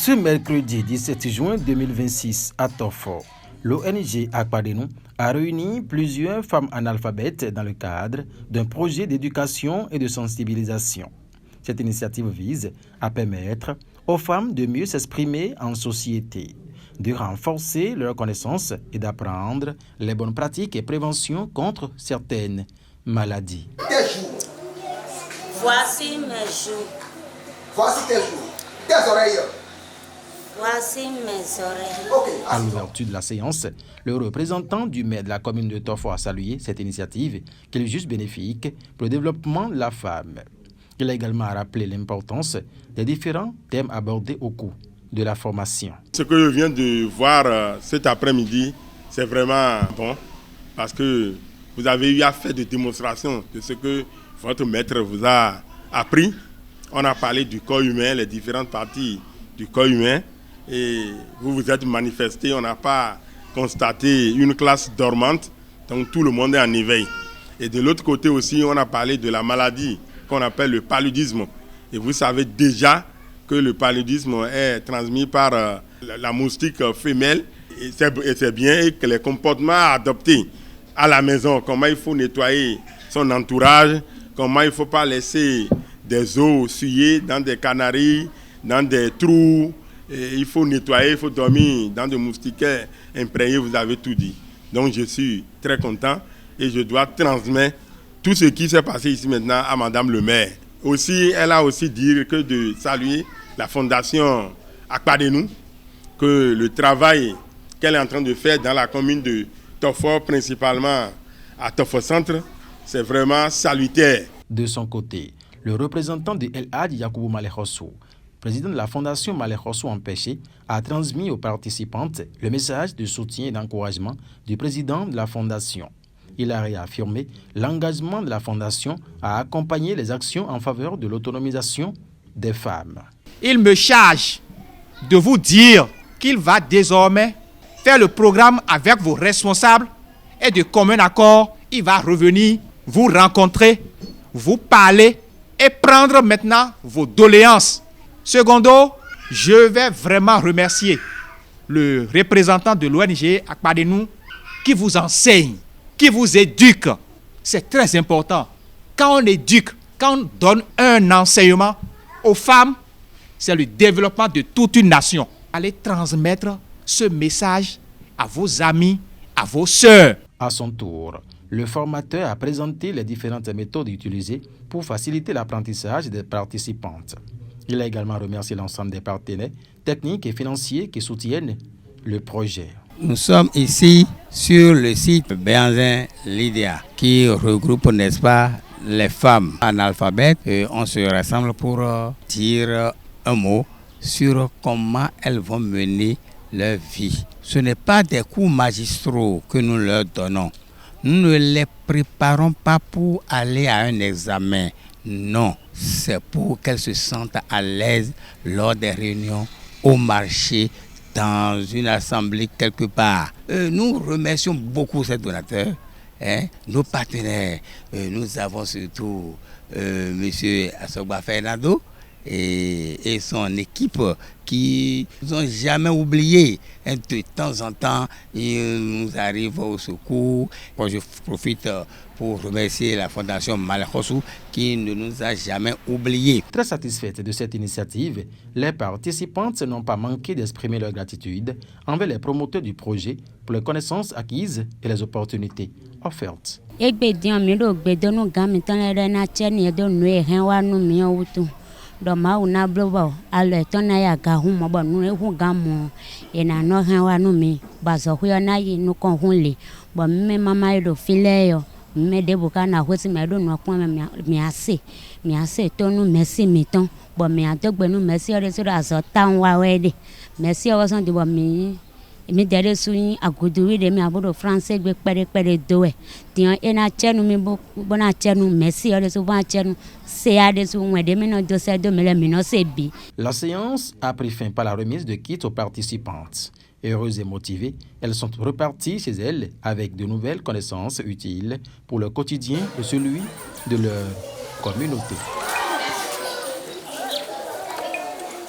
Ce mercredi 17 juin 2026 à Tofo, l'ONG Akpadenu a réuni plusieurs femmes analphabètes dans le cadre d'un projet d'éducation et de sensibilisation. Cette initiative vise à permettre aux femmes de mieux s'exprimer en société, de renforcer leurs connaissances et d'apprendre les bonnes pratiques et prévention contre certaines maladies. Voici mes jours. Voici tes jours. Tes oreilles. Voici mes oreilles. Okay. À l'ouverture de la séance, le représentant du maire de la commune de Tofo a salué cette initiative qu'il juge bénéfique pour le développement de la femme. Il a également rappelé l'importance des différents thèmes abordés au cours de la formation. Ce que je viens de voir cet après-midi, c'est vraiment bon parce que vous avez eu à faire des démonstrations de ce que votre maître vous a appris. On a parlé du corps humain, les différentes parties du corps humain. Et vous vous êtes manifesté, on n'a pas constaté une classe dormante, donc tout le monde est en éveil. Et de l'autre côté aussi, on a parlé de la maladie qu'on appelle le paludisme. Et vous savez déjà que le paludisme est transmis par la moustique femelle. Et c'est bien que les comportements à adopter à la maison, comment il faut nettoyer son entourage, comment il ne faut pas laisser des os souillés dans des canaries, dans des trous. Et il faut nettoyer, il faut dormir dans des moustiquaires imprégnés, vous avez tout dit. Donc je suis très content et je dois transmettre tout ce qui s'est passé ici maintenant à Madame le maire. Aussi, elle a aussi dit que de saluer la fondation Akpadenu, que le travail qu'elle est en train de faire dans la commune de Tofo, principalement à Tofo Centre, c'est vraiment salutaire. De son côté, le représentant de El Hadj Yakubu Malehossou, président de la Fondation Malehossou Empêché, a transmis aux participantes le message de soutien et d'encouragement du président de la Fondation. Il a réaffirmé l'engagement de la Fondation à accompagner les actions en faveur de l'autonomisation des femmes. Il me charge de vous dire qu'il va désormais faire le programme avec vos responsables et de commun accord, il va revenir vous rencontrer, vous parler et prendre maintenant vos doléances. Secondo, je vais vraiment remercier le représentant de l'ONG Akpadenu qui vous enseigne, qui vous éduque. C'est très important. Quand on éduque, quand on donne un enseignement aux femmes, c'est le développement de toute une nation. Allez transmettre ce message à vos amis, à vos sœurs. À son tour, le formateur a présenté les différentes méthodes utilisées pour faciliter l'apprentissage des participantes. Il a également remercié l'ensemble des partenaires techniques et financiers qui soutiennent le projet. Nous sommes ici sur le site Benzin Lydia qui regroupe, n'est-ce pas, les femmes analphabètes. Et on se rassemble pour dire un mot sur comment elles vont mener leur vie. Ce n'est pas des cours magistraux que nous leur donnons. Nous ne les préparons pas pour aller à un examen. Non, c'est pour qu'elles se sentent à l'aise lors des réunions, au marché, dans une assemblée quelque part. Nous remercions beaucoup ces donateurs, nos partenaires. Nous avons surtout M. Asogba Fernando et son équipe qui nous ont jamais oubliés. De temps en temps, ils nous arrivent au secours. Je profite pour remercier la Fondation Malehossou qui ne nous a jamais oubliés. Très satisfaite de cette initiative, les participantes n'ont pas manqué d'exprimer leur gratitude envers les promoteurs du projet pour les connaissances acquises et les opportunités offertes. Doma una blobo ale tona ya ga hu mo ba nu hu ga mo e na no han wa nu mi ba zo hu na yi nu kon hu le bo me mama do file yo me de buka na ho si me do nu pon mi ase to nu merci mi ton bo mi adogbe nu merci o de so da so tan wa we de merci o so de bo mi mi dere su yin agudu wi de mi abodo français gbe pere do e tian e na chenu mi bo na chenu merci o de so ba chenu. La séance a pris fin par la remise de kits aux participantes. Heureuses et motivées, elles sont reparties chez elles avec de nouvelles connaissances utiles pour leur quotidien et celui de leur communauté.